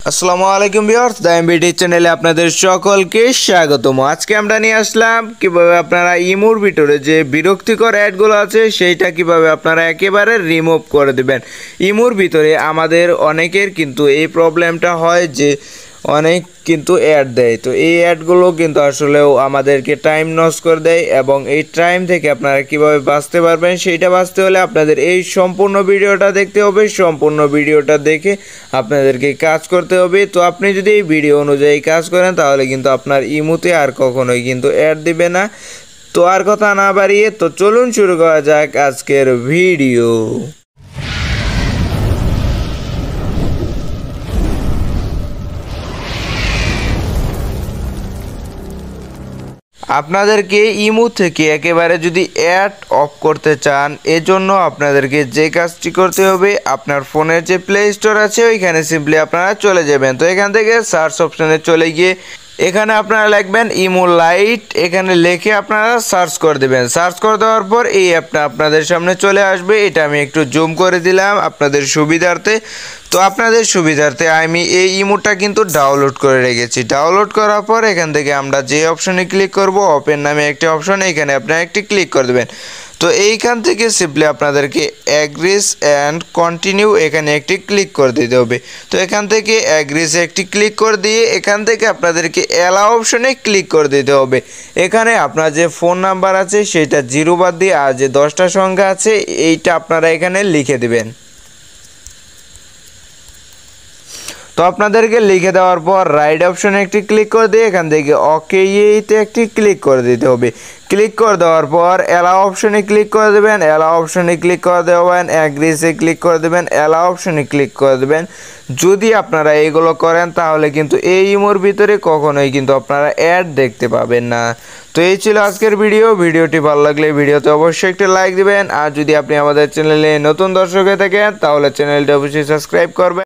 আসসালামু আলাইকুম viewers, the MBD চ্যানেলে আপনাদের সকলকে স্বাগতম। আজকে আমরা নিয়ে আসলাম কিভাবে আপনারা ইমোর ভিতরে যে বিরক্তিকর অ্যাডগুলো আছে সেইটা কিভাবে আপনারা একেবারে রিমুভ করে দেবেন। ইমোর ভিতরে আমাদের অনেকের কিন্তু এই প্রবলেমটা হয় যে অনেক কিন্তু অ্যাড দেয়, তো এই অ্যাডগুলো কিন্তু আসলেও আমাদেরকে টাইম নষ্ট করে দেয় এবং এই টাইম থেকে আপনারা কিভাবে বাঁচতে পারবেন সেইটা বাঁচতে হলে আপনাদের এই সম্পূর্ণ ভিডিওটা দেখতে হবে। সম্পূর্ণ ভিডিওটা দেখে আপনাদেরকে কাজ করতে হবে। তো আপনি যদি এই ভিডিও অনুযায়ী কাজ করেন তাহলে কিন্তু আপনার ইমোতে আর কখনোই কিন্তু অ্যাড দিবে না। তো আর কথা না বাড়িয়ে তো চলুন শুরু করা যাক আজকের ভিডিও। আপনাদেরকে ইমো থেকে একেবারে যদি অ্যাড অফ করতে চান, এজন্য আপনাদেরকে যে কাজটি করতে হবে, আপনার ফোনের যে প্লে স্টোর আছে ওইখানে সিম্পলি আপনারা চলে যাবেন। তো এখান থেকে সার্চ অপশানে চলে গিয়ে এখানে আপনারা লিখবেন ইমো লাইট, এখানে লিখে আপনারা সার্চ করে দেবেন। সার্চ করে দেওয়ার পর এই অ্যাপটা আপনাদের সামনে চলে আসবে। এটা আমি একটু জুম করে দিলাম আপনাদের সুবিধার্থে। তো আপনাদের সুবিধার্থে আমি এই ইমোটা কিন্তু ডাউনলোড করে রেখেছি। ডাউনলোড করার পর এখান থেকে আমরা যে অপশনে ক্লিক করব, ওপেন নামে একটি অপশন, এখানে আপনারা একটি ক্লিক করে দেবেন। তো এইখান থেকে সিম্পলি আপনাদেরকে অ্যাগ্রিস অ্যান্ড কন্টিনিউ এখানে একটি ক্লিক করে দিতে হবে। তো এখান থেকে অ্যাগ্রিসে একটি ক্লিক করে দিয়ে এখান থেকে আপনাদেরকে অ্যালাউ অপশনে ক্লিক করে দিতে হবে। এখানে আপনার যে ফোন নাম্বার আছে সেটা 0 বাদ দিয়ে আর যে 10টা সংখ্যা আছে এইটা আপনারা এখানে লিখে দেবেন। তো আপনাদেরকে লিখে দেওয়ার পর রাইট অপশনে একটি ক্লিক করে দিয়ে এখান থেকে ওকে এইতে একটি ক্লিক করে দিতে হবে। ক্লিক করে দেওয়ার পর অ্যালাউ অপশনে ক্লিক করে দেবেন। অ্যালাউ অপশনে ক্লিক করে দেবেন, অ্যাগ্রিসে ক্লিক করে দেবেন, অ্যালাউ অপশনে ক্লিক করে দেবেন। যদি আপনারা এইগুলো করেন তাহলে কিন্তু এই ইমোর ভিতরে কখনোই কিন্তু আপনারা অ্যাড দেখতে পাবেন না। তো এই ছিল আজকের ভিডিওটি ভালো লাগলে ভিডিওতে অবশ্যই একটি লাইক দিবেন। আর যদি আপনি আমাদের চ্যানেলে নতুন দর্শক হয়ে থাকেন তাহলে চ্যানেলটি অবশ্যই সাবস্ক্রাইব করবেন।